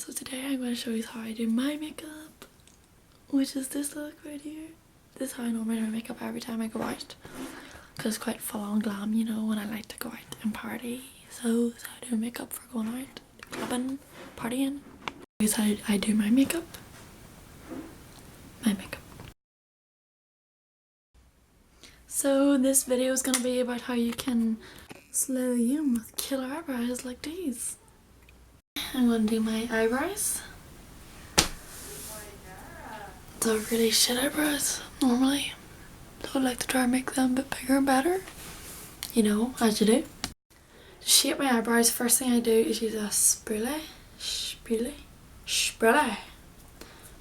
So today I'm going to show you how I do my makeup, which is this look right here. This is how I normally do my makeup every time I go out, because it's quite full on glam, you know, when I like to go out and party. So this is how I do makeup for going out, clubbing, partying. This is how I do my makeup. So this video is going to be about how you can slay you with killer eyebrows like these. I'm going to do my eyebrows. They're really shit eyebrows normally. So I'd like to try and make them a bit bigger and better. You know, as you do. To shape my eyebrows, first thing I do is use a spoolie.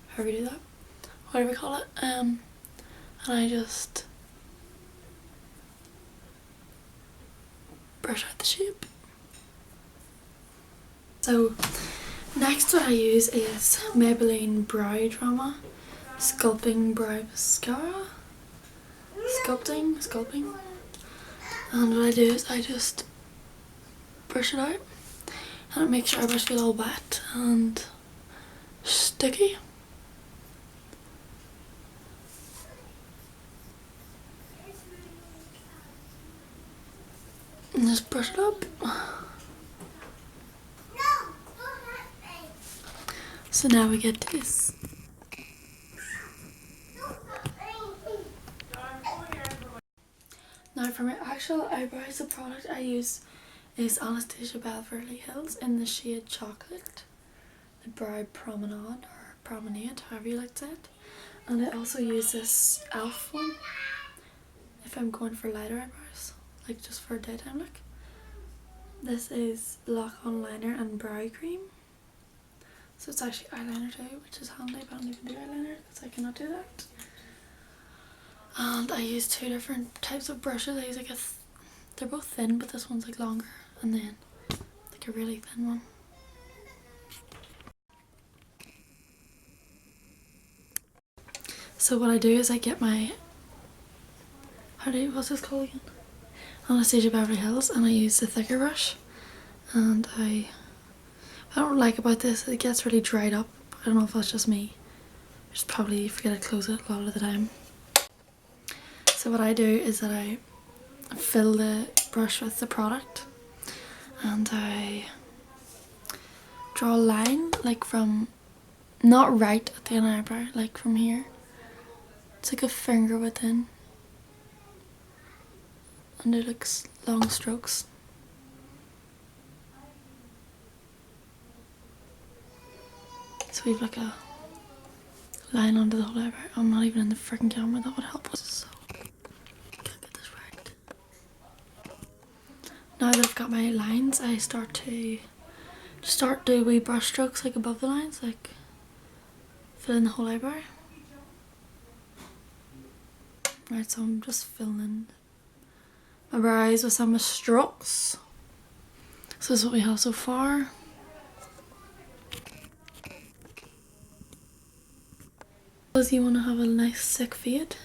However you do that. Whatever you call it. And I just brush out the shape. So next what I use is Maybelline Brow Drama Sculpting Brow Mascara. Sculpting. And what I do is I just brush it out and it makes your eyebrows feel all wet and sticky. And just brush it up. So now we get this. Now for my actual eyebrows, the product I use is Anastasia Beverly Hills in the shade Chocolate. The Brow Promenade or Promenade, however you like to say it. And I also use this e.l.f. one if I'm going for lighter eyebrows, like just for a daytime look. This is Lock On Liner and Brow Cream. So it's actually eyeliner too, which is handy, but I don't even do eyeliner because I cannot do that. And I use two different types of brushes. I use like they're both thin, but this one's like longer, and then like a really thin one. So what I do is I get my, what's this called again? Anastasia Beverly Hills, and I use the thicker brush. And I don't like about this, it gets really dried up. I don't know if that's just me. I just probably forget to close it a lot of the time. So what I do is that I fill the brush with the product and I draw a line like from, not right at the inner eyebrow, like from here. It's like a finger within. And it looks long strokes. So we have like a line under the whole eyebrow. I'm not even in the freaking camera, that would help us. So can't get this right. Now that I've got my lines, I start do wee brush strokes like above the lines, like fill in the whole eyebrow. Right, so I'm just filling my brows with some strokes. So this is what we have so far. Because you want to have a nice sick fade,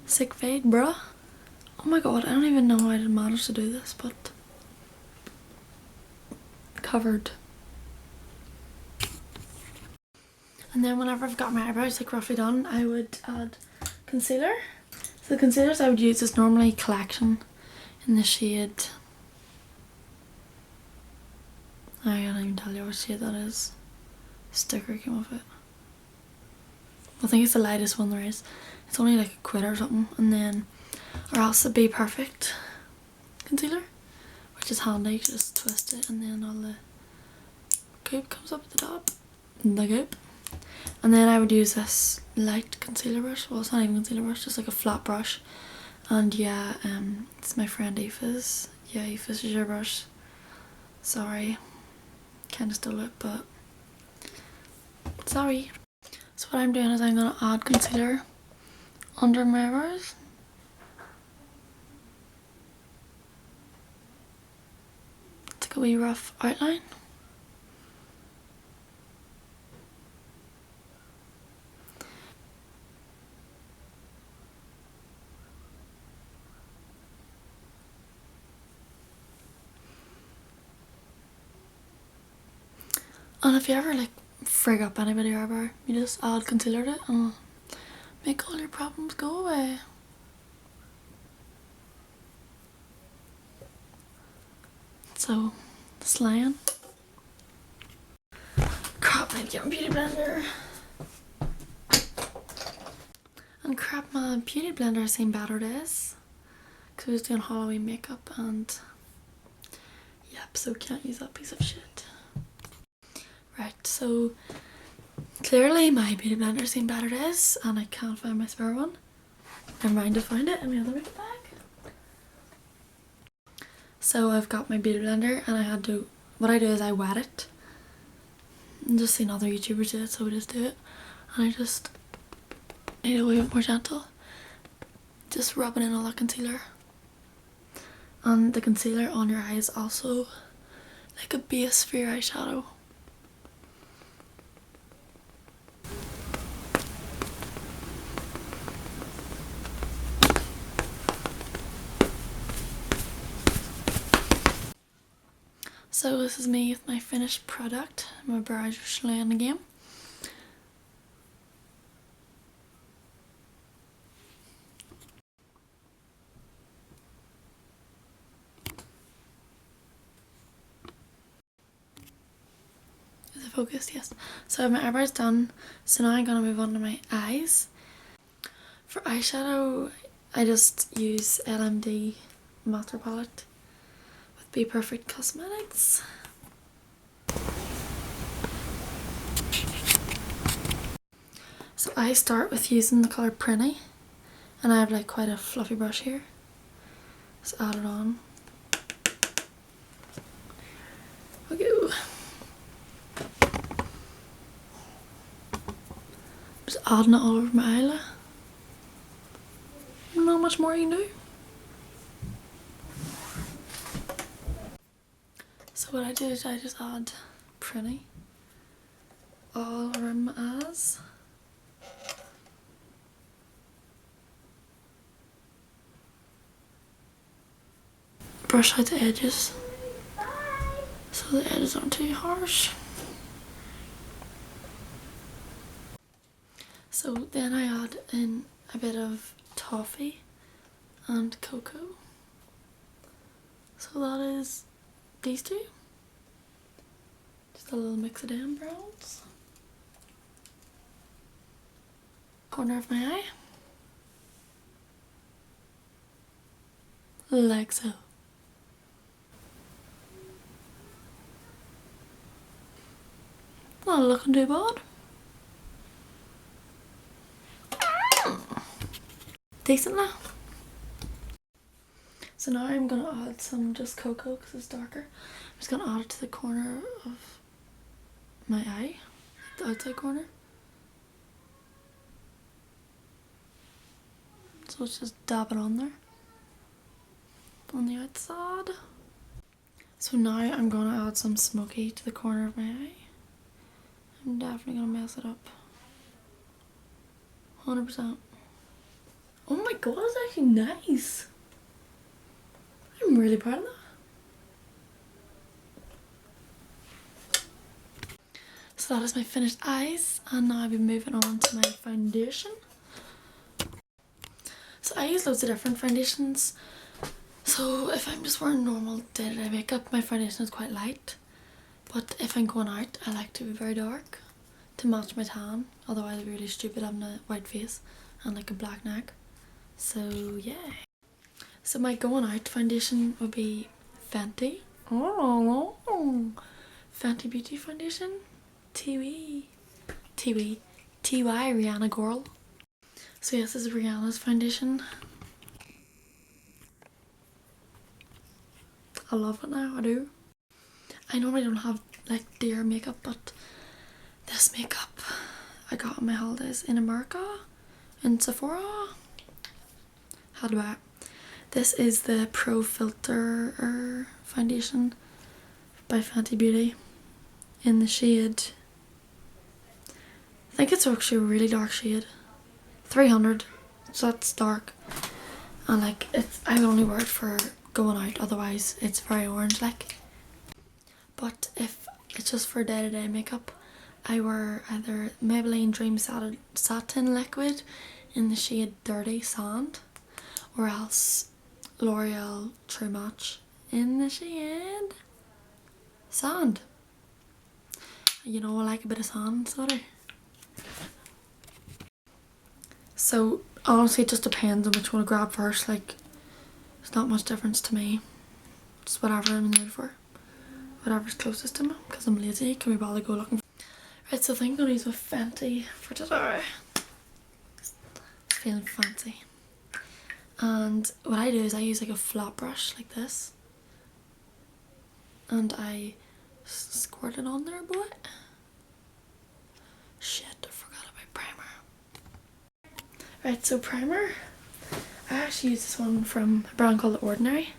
bruh. Oh my god, I don't even know how I did manage to do this, but covered. And then whenever I've got my eyebrows like roughly done, I would add concealer. So the concealers I would use is normally Collection in the shade, I can't even tell you what shade that is. Sticker came off it. I think it's the lightest one there is. It's only like a quid or something. And then, or else the Be Perfect concealer, which is handy, you just twist it and then all the goop comes up at the top. The goop. And then I would use this light concealer brush. Well, it's not even concealer brush, just like a flat brush. And yeah, it's my friend Aoife's. Yeah, Aoife's is your brush. Sorry, kinda stole it, but sorry. So what I'm doing is I'm gonna add concealer under my eyebrows. Take a wee rough outline. And if you ever like frig up anybody your eyebrow, you just add concealer to it and make all your problems go away. So, slaying. Crap, I need to get my beauty blender. And crap, my beauty blender has seen better days. Because I was doing Halloween makeup and yep, so can't use that piece of shit. Right, so clearly my beauty blender has seen better days and I can't find my spare one. Never mind, to find it in my other makeup bag. So I've got my beauty blender and what I do is I wet it. I've just seen other YouTubers do it, so I just do it. And I just need it a wee bit more gentle. Just rubbing in all that concealer. And the concealer on your eye is also like a base for your eyeshadow. So this is me with my finished product. My brows are slaying again. Is it focused? Yes. So I have my eyebrows done. So now I'm gonna move on to my eyes. For eyeshadow, I just use LMD Master Palette with Be Perfect Cosmetics. So I start with using the colour Prinny, and I have like quite a fluffy brush here. Just add it on. Okay. Just adding it all over my eyelid. Not much more you can do. So what I do is I just add Prinny all around my eyes. Brush out the edges so the edges aren't too harsh. So then I add in a bit of toffee and cocoa. So that is these two. Just a little mix of them browns. Corner of my eye. Like so. Not looking too bad. Decent now. So now I'm going to add some just cocoa because it's darker. I'm just going to add it to the corner of my eye, the outside corner. So let's just dab it on there, on the outside. So now I'm going to add some smoky to the corner of my eye. I'm definitely going to mess it up. 100%. Oh my god, it's actually nice. I'm really proud of that. So that is my finished eyes, and now I'll be moving on to my foundation. So I use loads of different foundations. So if I'm just wearing normal day-to-day makeup, my foundation is quite light. But if I'm going out, I like to be very dark to match my tan. Otherwise it'd be really stupid having a white face and like a black neck. So yeah. So my going out foundation would be Fenty. Oh, Fenty Beauty Foundation. TY Rihanna Girl. So yes, this is Rihanna's foundation. I love it now, I do. I normally don't have like dear makeup, but this makeup I got on my holidays in America, in Sephora. Had to buy it. This is the Pro Filter foundation by Fenty Beauty in the shade, I think it's actually a really dark shade, 300, so that's dark, and like I only wear it for going out, otherwise it's very orange like. But if it's just for day-to-day makeup. I wear either Maybelline Dream Satin Liquid in the shade Dirty Sand, or else L'Oreal True Match in the shade Sand. You know, I like a bit of sand, so do. So honestly, it just depends on which one to grab first. Like, it's not much difference to me. Just whatever I'm in the mood for. Whatever's closest to me, because I'm lazy. Can we bother go looking for? Right, so I think I'm gonna use my Fenty for today. Feeling fancy. And what I do is I use like a flat brush like this, and I squirt it on there a bit. Shit, I forgot about primer. Right, so primer, I actually use this one from a brand called The Ordinary.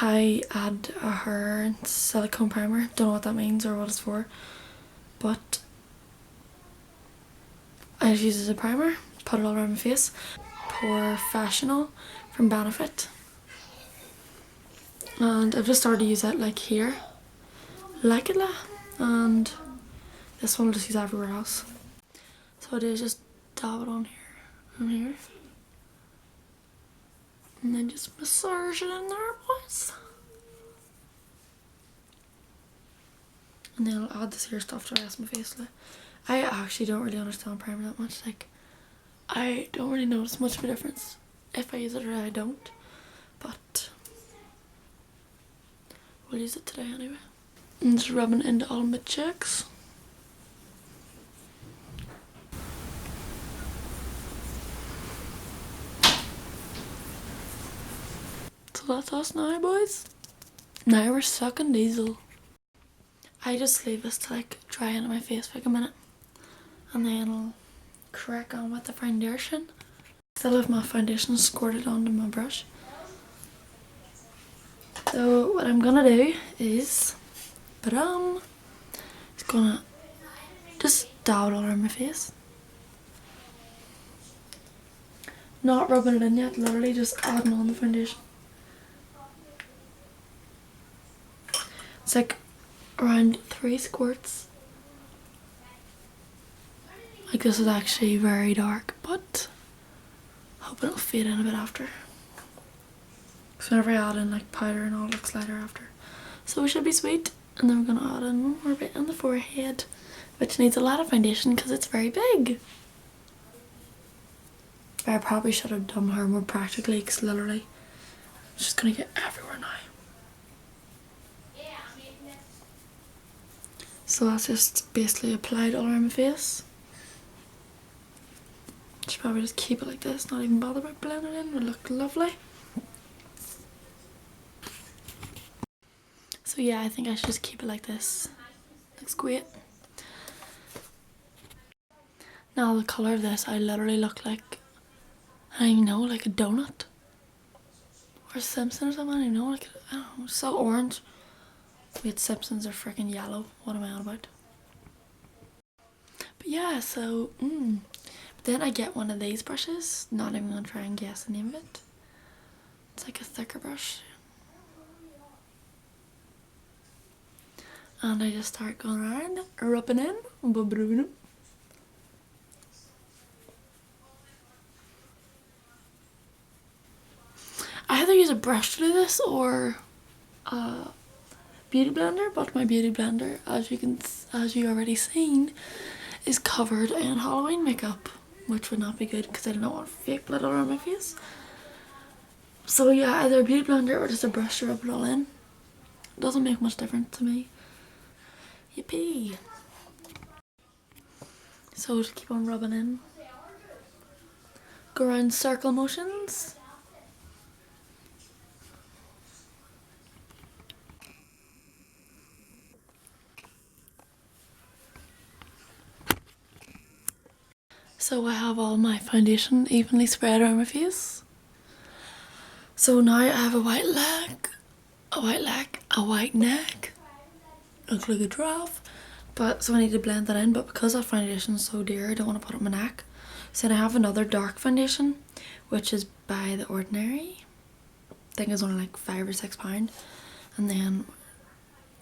I add a hair and silicone primer. Don't know what that means or what it's for, but I just use it as a primer, put it all around my face. Professional from Benefit, and I've just started to use it like here, like it lah, and this one I'll just use everywhere else. So I do is just dab it on here and here, and then just massage it in there, boys. And then I'll add this here stuff to the rest of my face. Like, I actually don't really understand primer that much. Like, I don't really notice much of a difference if I use it or I don't, but we'll use it today anyway. I'm just rubbing it into all my cheeks. So that's us now, boys. Now we're sucking diesel. I just leave this to like dry into my face for like a minute, and then I'll crack on with the foundation. Still have my foundation squirted onto my brush. So what I'm gonna do is, it's gonna just dab it all around my face. Not rubbing it in yet, literally just adding on the foundation. It's like around 3 squirts. Like, this is actually very dark, but I hope it'll fade in a bit after. Because whenever I add in like powder and all, it looks lighter after. So it should be sweet. And then we're gonna add in one more bit on the forehead, which needs a lot of foundation because it's very big. I probably should have done her more practically, because literally it's just gonna get everywhere now. So that's just basically applied all around my face. Should probably just keep it like this, not even bother about blending it in. It would look lovely. So yeah, I think I should just keep it like this. Looks great. Now the colour of this, I literally look like, I don't even know, like a donut. Or a Simpson or something, I don't even know, like, I don't know, it's so orange. Wait, Simpsons are freaking yellow. What am I on about? But yeah, so, But then I get one of these brushes. Not even gonna try and guess the name of it. It's like a thicker brush. And I just start going around, rubbing in, bubbling. I either use a brush to do this or a beauty blender, but my beauty blender, as you already seen, is covered in Halloween makeup, which would not be good because I don't want fake glitter on my face. So yeah, either a beauty blender or just a brush to rub it all in. It doesn't make much difference to me. Yippee! So just keep on rubbing in. Go around circle motions. So I have all my foundation evenly spread around my face. So now I have a white leg, a white neck. Looks like a giraffe. But so I need to blend that in, but because that foundation is so dear, I don't want to put it on my neck. So then I have another dark foundation, which is by The Ordinary. I think it's only like £5 or £6. And then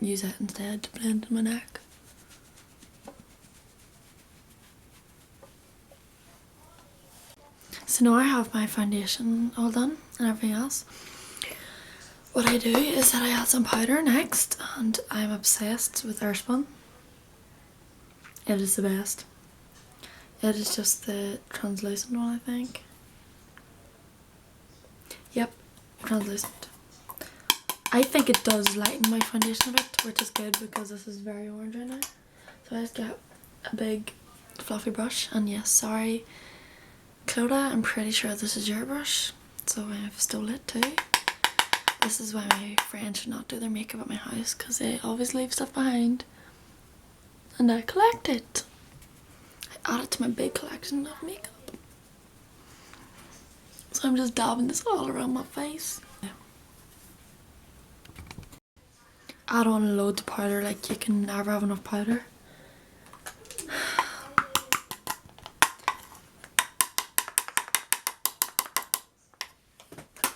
use it instead to blend in my neck. So now I have my foundation all done and everything else. What I do is that I add some powder next, and I'm obsessed with Airspun. It is the best. It is just the translucent one, I think. Yep, translucent. I think it does lighten my foundation a bit, which is good because this is very orange right now. So I just get a big fluffy brush, and yes, sorry Clodagh, I'm pretty sure this is your brush, so I've stole it too. This is why my friends should not do their makeup at my house, because they always leave stuff behind. And I collect it. I add it to my big collection of makeup. So I'm just dabbing this all around my face. Add on loads of powder, like you can never have enough powder.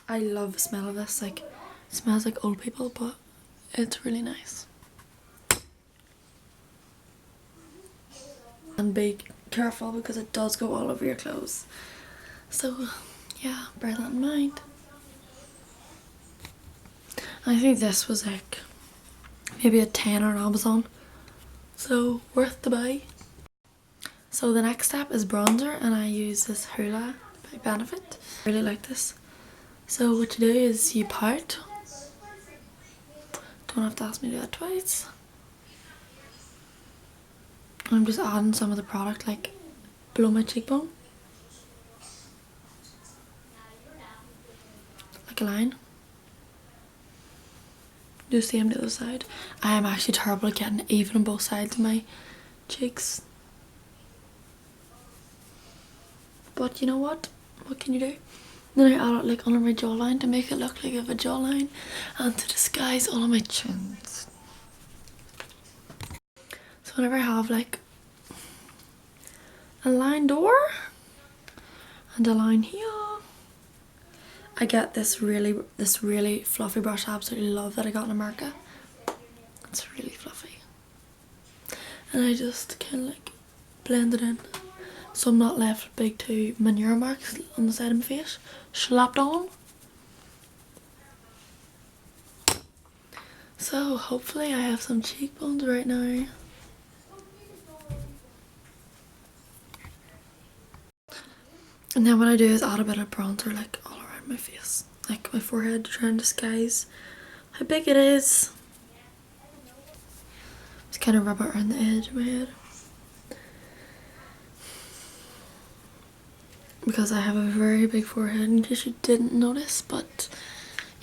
I love the smell of this, like, it smells like old people, but it's really nice. And be careful because it does go all over your clothes. So yeah, bear that in mind. I think this was like maybe a 10 on Amazon, so worth the buy. So the next step is bronzer, and I use this Hoola by Benefit. I really like this. So what you do is you pout. Don't have to ask me to do that twice. I'm just adding some of the product like below my cheekbone, like a line. Do the same to the other side. I am actually terrible at getting it even on both sides of my cheeks, but you know what can you do? Then I add it like under my jawline to make it look like I have a jawline, and to disguise all of my chins. So whenever I have like a line door and a line here, I get this really fluffy brush I absolutely love that I got in America. It's really fluffy. And I just kind of like blend it in, so I'm not left with big two manure marks on the side of my face slapped on. So hopefully I have some cheekbones right now. And then what I do is add a bit of bronzer like all around my face, like my forehead, to try and disguise how big it is. Just kind of rub it around the edge of my head, because I have a very big forehead, in case you didn't notice, but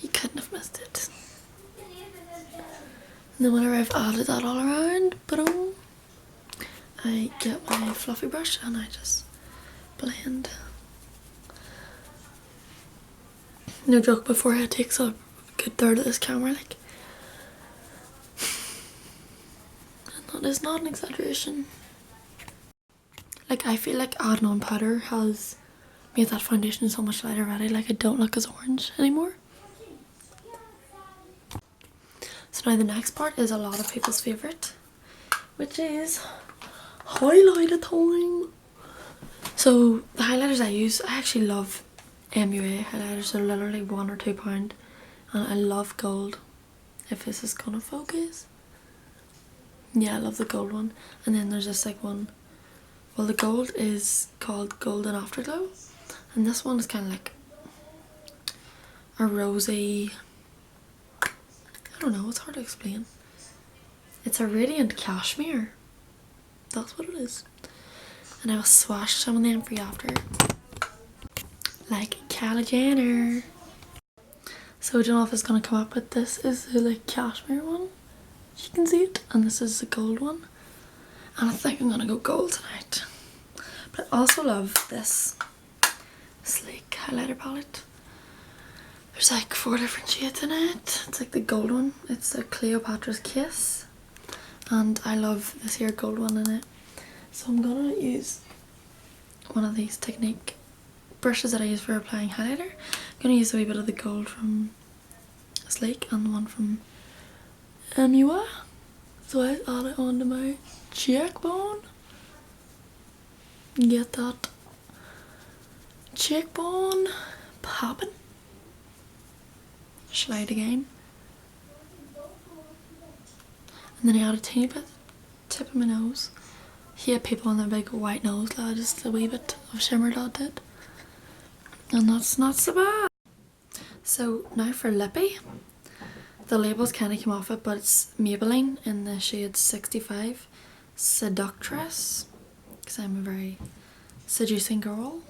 you couldn't have missed it. And then whenever I've added that all around, boom, I get my fluffy brush and I just blend. No joke, my forehead takes up a good third of this camera, like. And that is not an exaggeration. Like, I feel like adding on powder has made that foundation so much lighter already. Like, I don't look as orange anymore. So now the next part is a lot of people's favourite, which is highlighter time. So the highlighters I use, I actually love MUA highlighters. They're literally £1 or £2, and I love gold. If this is gonna focus. Yeah, I love the gold one. And then there's this like one, well, the gold is called Golden Afterglow, and this one is kind of like a rosy, I don't know, it's hard to explain. It's a radiant cashmere, that's what it is. And I will swash some of them for you after, like Kylie Jenner. So I don't know if it's gonna come up, but this is the like cashmere one, you can see it, and this is the gold one, and I think I'm gonna go gold tonight. But I also love this sleek highlighter palette. There's like 4 different shades in it. It's like the gold one, it's a Cleopatra's Kiss, and I love this here gold one in it. So I'm gonna use one of these Technique brushes that I use for applying highlighter. I'm gonna use a wee bit of the gold from Sleek and one from MUA. So I add it onto my cheekbone. Get that cheekbone popping. Slide again. And then I add a teeny bit tip of my nose. Hate people on their big white nose, like just a wee bit of shimmer dot it. And that's not so bad. So now for lippy. The labels kind of came off it, but it's Maybelline in the shade 65 Seductress, because I'm a very seducing girl.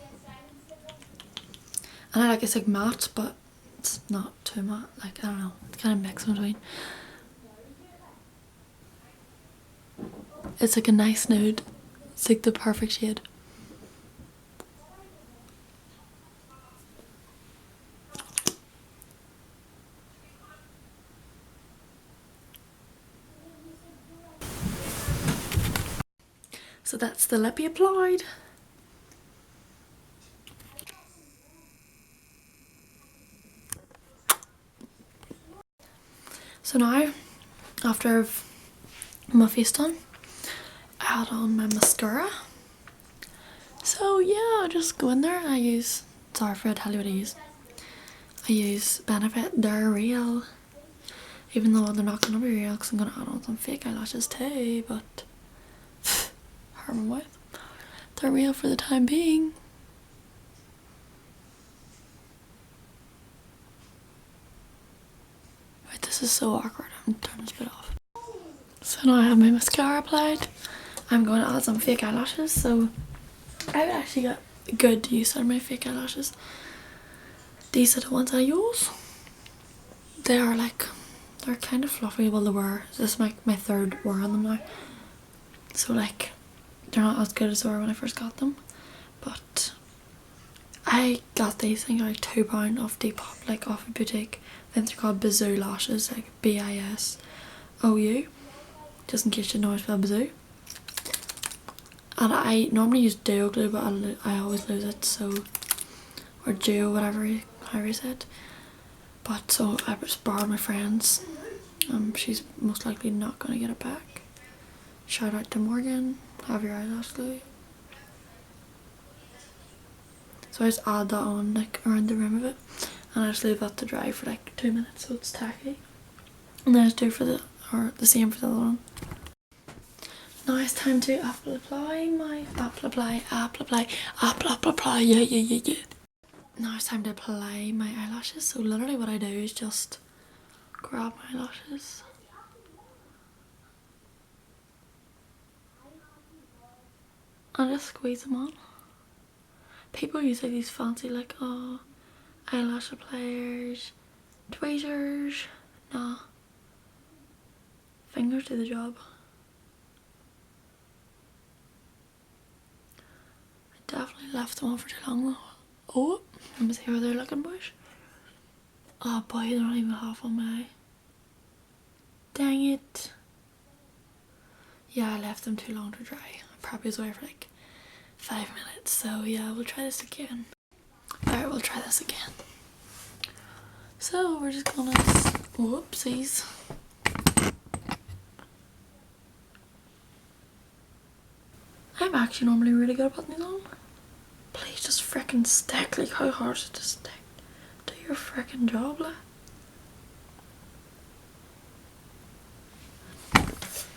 And I like it's like matte, but it's not too matte. Like, I don't know, it's kind of mixed in between. It's like a nice nude. It's like the perfect shade. So that's the lippy applied. So now, after I've my face done, I add on my mascara. So yeah, I just go in there. I use, sorry for I tell you what I use. I use Benefit, they're real. Even though they're not gonna be real, because I'm gonna add on some fake eyelashes too, but Herman with. They're real for the time being. Wait, this is so awkward. I'm turning this bit off. So now I have my mascara applied. I'm going to add some fake eyelashes. So I've actually got good use out of my fake eyelashes. These are the ones I use. They are like, they're kind of fluffy. Well, they were. This is my third wear on them now. So like, they're not as good as they were when I first got them, but I got these things like £2 off Depop, like off a boutique. I think they're called Bizou lashes, like BISOU, just in case you know how to spell Bizou. And I normally use Duo glue, but I always lose it, so, or Duo, whatever, however you say it. But so I just borrowed my friend's. She's most likely not gonna get it back. Shout out to Morgan. Have your eyelash glue. So I just add that on like around the rim of it, and I just leave that to dry for like 2 minutes so it's tacky. And then I just do for the same for the other one. Now it's time to apply, yeah. Now it's time to apply my eyelashes. So literally what I do is just grab my eyelashes. And just squeeze them on. People use like these fancy like eyelash appliers, tweezers. Nah. Fingers do the job. I definitely left them on for too long though. Oh, let me see how they're looking, boys. Oh boy, they're not even half on my eye. Dang it. Yeah, I left them too long to dry. I probably was away for like 5 minutes, so yeah, we'll try this again. Alright, we'll try this again. So we're just gonna, whoopsies. I'm actually normally really good at putting these on. Please just frickin' stick. Like, how hard is it to stick? Do your frickin' job, like.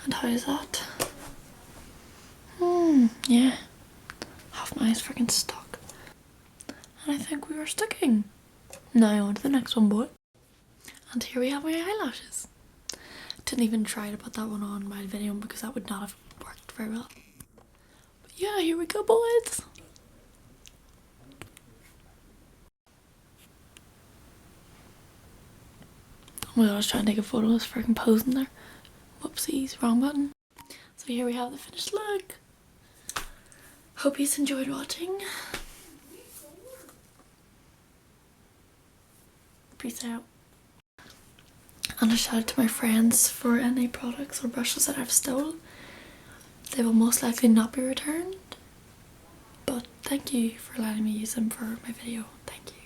And how is that? Yeah. Half my eyes frickin' stuck. And I think we are sticking. Now on to the next one, boy. And here we have my eyelashes. Didn't even try to put that one on my video because that would not have worked very well. But yeah, here we go, boys. Oh my god, I was trying to take a photo. I was freaking posing there. Whoopsies, wrong button. So here we have the finished look. Hope you enjoyed watching. Peace out. And a shout out to my friends for any products or brushes that I've stolen. They will most likely not be returned. But thank you for letting me use them for my video. Thank you.